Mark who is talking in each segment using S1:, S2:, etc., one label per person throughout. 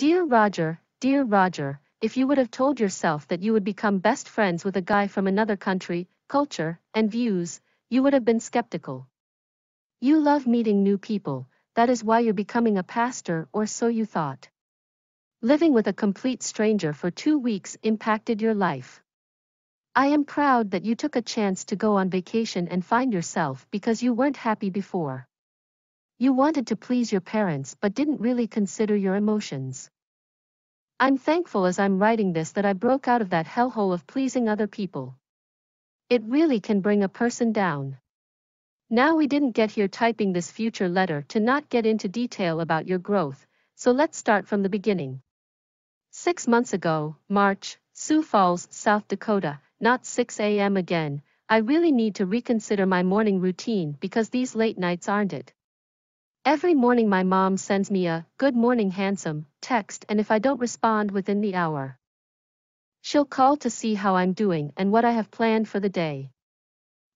S1: Dear Roger, if you would have told yourself that you would become best friends with a guy from another country, culture, and views, you would have been skeptical. You love meeting new people, that is why you're becoming a pastor, or so you thought. Living with a complete stranger for 2 weeks impacted your life. I am proud that you took a chance to go on vacation and find yourself because you weren't happy before. You wanted to please your parents but didn't really consider your emotions. I'm thankful as I'm writing this that I broke out of that hellhole of pleasing other people. It really can bring a person down. Now we didn't get here typing this future letter to not get into detail about your growth, so let's start from the beginning. 6 months ago, March, Sioux Falls, South Dakota, not 6 a.m. again, I really need to reconsider my morning routine because these late nights aren't it. Every morning my mom sends me a "Good morning handsome" text, and if I don't respond within the hour, she'll call to see how I'm doing and what I have planned for the day.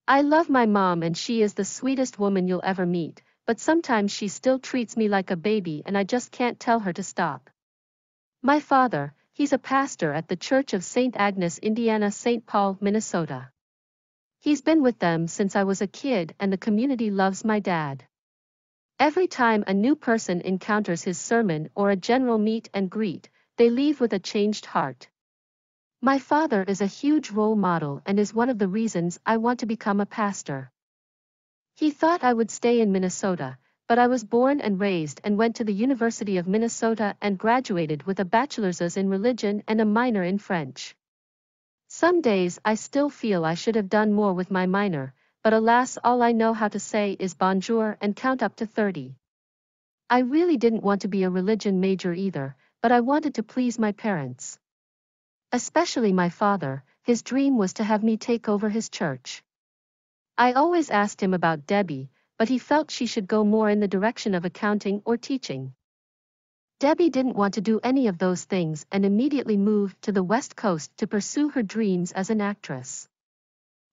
S1: I love my mom and she is the sweetest woman you'll ever meet, but sometimes she still treats me like a baby and I just can't tell her to stop. My father, he's a pastor at the Church of St. Agnes, Indiana, St. Paul, Minnesota. He's been with them since I was a kid and the community loves my dad. Every time a new person encounters his sermon or a general meet and greet, they leave with a changed heart. My father is a huge role model and is one of the reasons I want to become a pastor. He thought I would stay in Minnesota, but I was born and raised and went to the University of Minnesota and graduated with a bachelor's in religion and a minor in French. Some days I still feel I should have done more with my minor, but alas, all I know how to say is bonjour and count up to 30. I really didn't want to be a religion major either, but I wanted to please my parents. Especially my father, his dream was to have me take over his church. I always asked him about Debbie, but he felt she should go more in the direction of accounting or teaching. Debbie didn't want to do any of those things and immediately moved to the West Coast to pursue her dreams as an actress.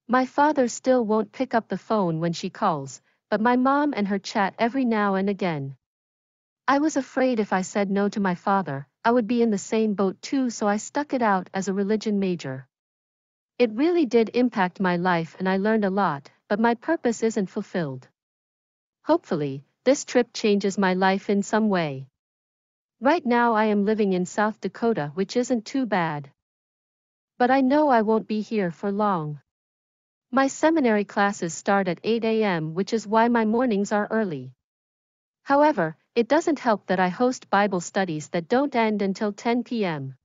S1: My father still won't pick up the phone when she calls, but my mom and her chat every now and again. I was afraid if I said no to my father, I would be in the same boat too, so I stuck it out as a religion major. It really did impact my life and I learned a lot, but my purpose isn't fulfilled. Hopefully, this trip changes my life in some way. Right now I am living in South Dakota, which isn't too bad. But I know I won't be here for long. My seminary classes start at 8 a.m., which is why my mornings are early. However, it doesn't help that I host Bible studies that don't end until 10 p.m.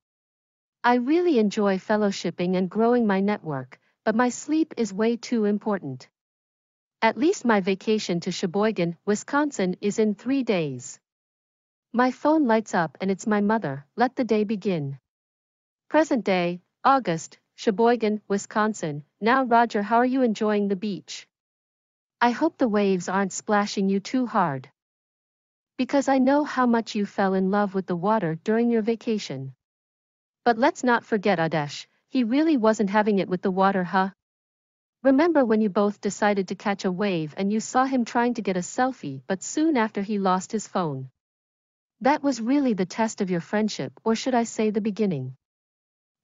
S1: I really enjoy fellowshipping and growing my network, but my sleep is way too important. At least my vacation to Sheboygan, Wisconsin is in 3 days. My phone lights up and it's my mother. Let the day begin. Present day, August, Sheboygan, Wisconsin. Now Roger, how are you enjoying the beach? I hope the waves aren't splashing you too hard. Because I know how much you fell in love with the water during your vacation. But let's not forget Adesh, he really wasn't having it with the water, huh? Remember when you both decided to catch a wave and you saw him trying to get a selfie, but soon after he lost his phone? That was really the test of your friendship, or should I say the beginning.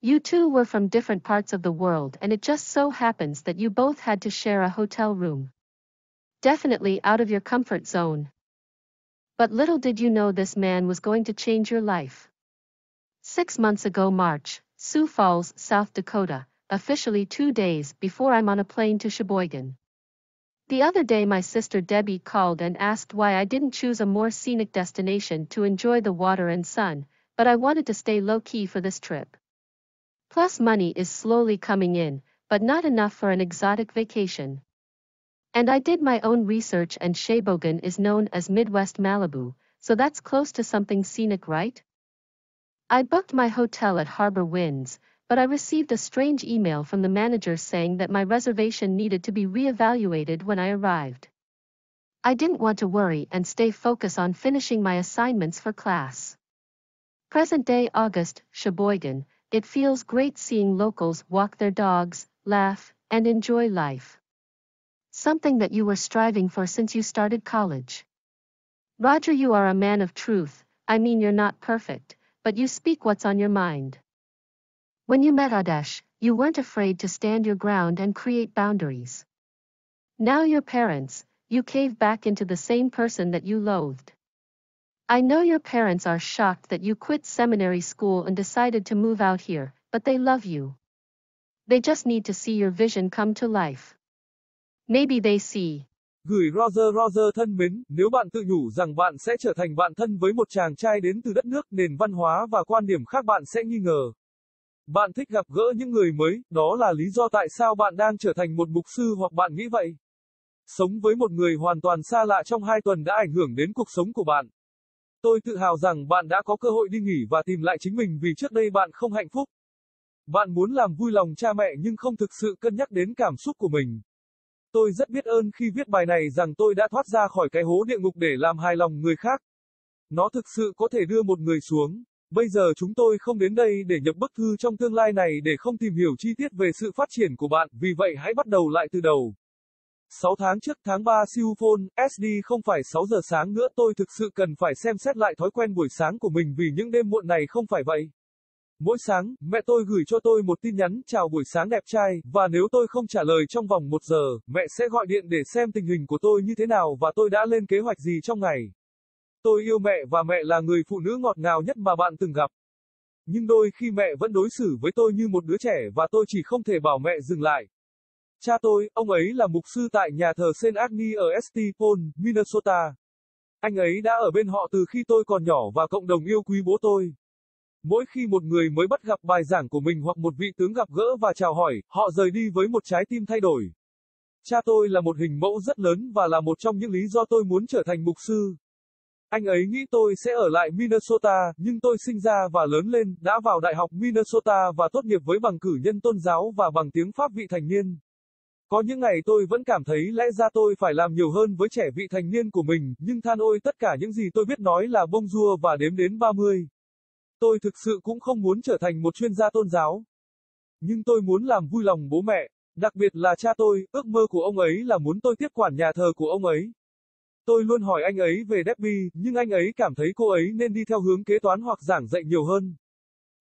S1: You two were from different parts of the world and it just so happens that you both had to share a hotel room. Definitely out of your comfort zone. But little did you know this man was going to change your life. 6 months ago, March, Sioux Falls, South Dakota, officially 2 days before I'm on a plane to Sheboygan. The other day my sister Debbie called and asked why I didn't choose a more scenic destination to enjoy the water and sun, but I wanted to stay low-key for this trip. Plus money is slowly coming in, but not enough for an exotic vacation. And I did my own research and Sheboygan is known as Midwest Malibu, so that's close to something scenic, right? I booked my hotel at Harbor Winds, but I received a strange email from the manager saying that my reservation needed to be reevaluated when I arrived. I didn't want to worry and stay focused on finishing my assignments for class. Present day August, Sheboygan. It feels great seeing locals walk their dogs, laugh, and enjoy life. Something that you were striving for since you started college. Roger, you are a man of truth. I mean, you're not perfect, but you speak what's on your mind. When you met Adesh, you weren't afraid to stand your ground and create boundaries. Now your parents, you cave back into the same person that you loathed. I know your parents are shocked that you quit seminary school and decided to move out here, but they love you. They just need to see your vision come to life. Maybe they see.
S2: Gửi Roger thân mến, nếu bạn tự nhủ rằng bạn sẽ trở thành bạn thân với một chàng trai đến từ đất nước, nền văn hóa và quan điểm khác, bạn sẽ nghi ngờ. Bạn thích gặp gỡ những người mới, đó là lý do tại sao bạn đang trở thành một mục sư hoặc bạn nghĩ vậy. Sống với một người hoàn toàn xa lạ trong 2 tuần đã ảnh hưởng đến cuộc sống của bạn. Tôi tự hào rằng bạn đã có cơ hội đi nghỉ và tìm lại chính mình vì trước đây bạn không hạnh phúc. Bạn muốn làm vui lòng cha mẹ nhưng không thực sự cân nhắc đến cảm xúc của mình. Tôi rất biết ơn khi viết bài này rằng tôi đã thoát ra khỏi cái hố địa ngục để làm hài lòng người khác. Nó thực sự có thể đưa một người xuống. Bây giờ chúng tôi không đến đây để nhập bức thư trong tương lai này để không tìm hiểu chi tiết về sự phát triển của bạn, vì vậy hãy bắt đầu lại từ đầu. 6 tháng trước tháng 3 siêu phone, SD không phải 6 giờ sáng nữa, tôi thực sự cần phải xem xét lại thói quen buổi sáng của mình vì những đêm muộn này không phải vậy. Mỗi sáng, mẹ tôi gửi cho tôi một tin nhắn, chào buổi sáng đẹp trai, và nếu tôi không trả lời trong vòng 1 giờ, mẹ sẽ gọi điện để xem tình hình của tôi như thế nào và tôi đã lên kế hoạch gì trong ngày. Tôi yêu mẹ và mẹ là người phụ nữ ngọt ngào nhất mà bạn từng gặp. Nhưng đôi khi mẹ vẫn đối xử với tôi như một đứa trẻ và tôi chỉ không thể bảo mẹ dừng lại. Cha tôi, ông ấy là mục sư tại nhà thờ Saint Agnes ở St. Paul, Minnesota. Anh ấy đã ở bên họ từ khi tôi còn nhỏ và cộng đồng yêu quý bố tôi. Mỗi khi một người mới bắt gặp bài giảng của mình hoặc một vị tướng gặp gỡ và chào hỏi, họ rời đi với một trái tim thay đổi. Cha tôi là một hình mẫu rất lớn và là một trong những lý do tôi muốn trở thành mục sư. Anh ấy nghĩ tôi sẽ ở lại Minnesota, nhưng tôi sinh ra và lớn lên, đã vào Đại học Minnesota và tốt nghiệp với bằng cử nhân tôn giáo và bằng tiếng Pháp vị thành niên. Có những ngày tôi vẫn cảm thấy lẽ ra tôi phải làm nhiều hơn với trẻ vị thành niên của mình, nhưng than ôi tất cả những gì tôi biết nói là bonjour và đếm đến 30. Tôi thực sự cũng không muốn trở thành một chuyên gia tôn giáo. Nhưng tôi muốn làm vui lòng bố mẹ, đặc biệt là cha tôi, ước mơ của ông ấy là muốn tôi tiếp quản nhà thờ của ông ấy. Tôi luôn hỏi anh ấy về Debbie, nhưng anh ấy cảm thấy cô ấy nên đi theo hướng kế toán hoặc giảng dạy nhiều hơn.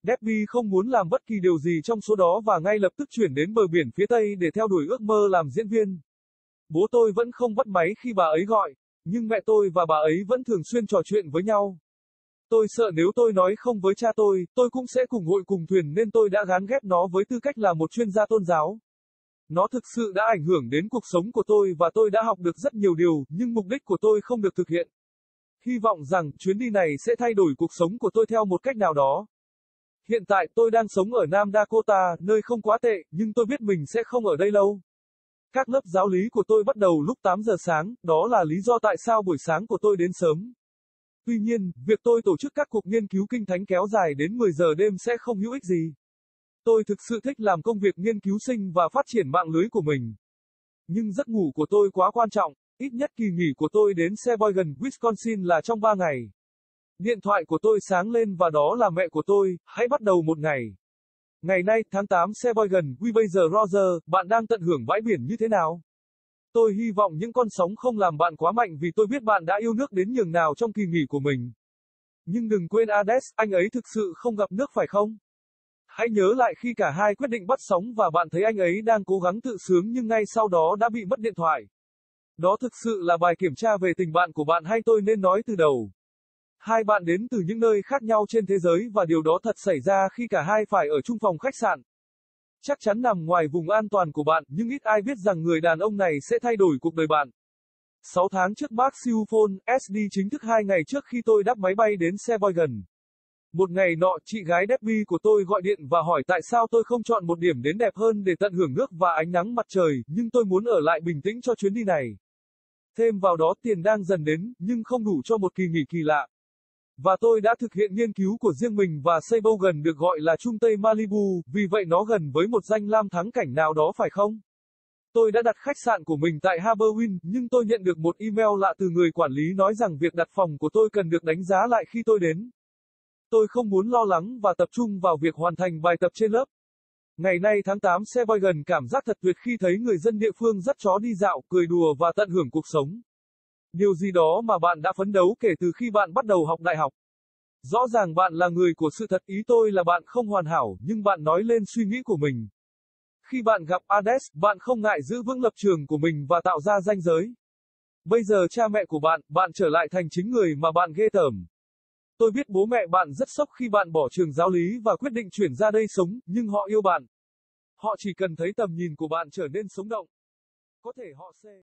S2: Debbie không muốn làm bất kỳ điều gì trong số đó và ngay lập tức chuyển đến bờ biển phía Tây để theo đuổi ước mơ làm diễn viên. Bố tôi vẫn không bắt máy khi bà ấy gọi, nhưng mẹ tôi và bà ấy vẫn thường xuyên trò chuyện với nhau. Tôi sợ nếu tôi nói không với cha tôi cũng sẽ cùng hội cùng thuyền nên tôi đã gán ghép nó với tư cách là một chuyên gia tôn giáo. Nó thực sự đã ảnh hưởng đến cuộc sống của tôi và tôi đã học được rất nhiều điều, nhưng mục đích của tôi không được thực hiện. Hy vọng rằng chuyến đi này sẽ thay đổi cuộc sống của tôi theo một cách nào đó. Hiện tại tôi đang sống ở Nam Dakota, nơi không quá tệ, nhưng tôi biết mình sẽ không ở đây lâu. Các lớp giáo lý của tôi bắt đầu lúc 8 giờ sáng, đó là lý do tại sao buổi sáng của tôi đến sớm. Tuy nhiên, việc tôi tổ chức các cuộc nghiên cứu kinh thánh kéo dài đến 10 giờ đêm sẽ không hữu ích gì. Tôi thực sự thích làm công việc nghiên cứu sinh và phát triển mạng lưới của mình. Nhưng giấc ngủ của tôi quá quan trọng, ít nhất kỳ nghỉ của tôi đến Sheboygan, Wisconsin là trong 3 ngày. Điện thoại của tôi sáng lên và đó là mẹ của tôi, hãy bắt đầu một ngày. Ngày nay, tháng 8 Sheboygan, bây giờ Roger, bạn đang tận hưởng bãi biển như thế nào? Tôi hy vọng những con sóng không làm bạn quá mạnh vì tôi biết bạn đã yêu nước đến nhường nào trong kỳ nghỉ của mình. Nhưng đừng quên Ades, anh ấy thực sự không gặp nước phải không? Hãy nhớ lại khi cả hai quyết định bắt sóng và bạn thấy anh ấy đang cố gắng tự sướng nhưng ngay sau đó đã bị mất điện thoại. Đó thực sự là bài kiểm tra về tình bạn của bạn hay tôi nên nói từ đầu. Hai bạn đến từ những nơi khác nhau trên thế giới và điều đó thật xảy ra khi cả hai phải ở chung phòng khách sạn. Chắc chắn nằm ngoài vùng an toàn của bạn, nhưng ít ai biết rằng người đàn ông này sẽ thay đổi cuộc đời bạn. 6 tháng trước bác siêu phone, SD chính thức 2 ngày trước khi tôi đáp máy bay đến Sheboygan. Một ngày nọ, chị gái Debbie của tôi gọi điện và hỏi tại sao tôi không chọn một điểm đến đẹp hơn để tận hưởng nước và ánh nắng mặt trời, nhưng tôi muốn ở lại bình tĩnh cho chuyến đi này. Thêm vào đó tiền đang dần đến, nhưng không đủ cho một kỳ nghỉ kỳ lạ. Và tôi đã thực hiện nghiên cứu của riêng mình và Sheboygan được gọi là Trung Tây Malibu, vì vậy nó gần với một danh lam thắng cảnh nào đó phải không? Tôi đã đặt khách sạn của mình tại Harborville, nhưng tôi nhận được một email lạ từ người quản lý nói rằng việc đặt phòng của tôi cần được đánh giá lại khi tôi đến. Tôi không muốn lo lắng và tập trung vào việc hoàn thành bài tập trên lớp. Ngày nay tháng 8 Sheboygan cảm giác thật tuyệt khi thấy người dân địa phương dắt chó đi dạo, cười đùa và tận hưởng cuộc sống. Điều gì đó mà bạn đã phấn đấu kể từ khi bạn bắt đầu học đại học. Rõ ràng bạn là người của sự thật, ý tôi là bạn không hoàn hảo, nhưng bạn nói lên suy nghĩ của mình. Khi bạn gặp Hades, bạn không ngại giữ vững lập trường của mình và tạo ra ranh giới. Bây giờ cha mẹ của bạn trở lại thành chính người mà bạn ghê tởm. Tôi biết bố mẹ bạn rất sốc khi bạn bỏ trường giáo lý và quyết định chuyển ra đây sống, nhưng họ yêu bạn. Họ chỉ cần thấy tầm nhìn của bạn trở nên sống động. Có thể họ sẽ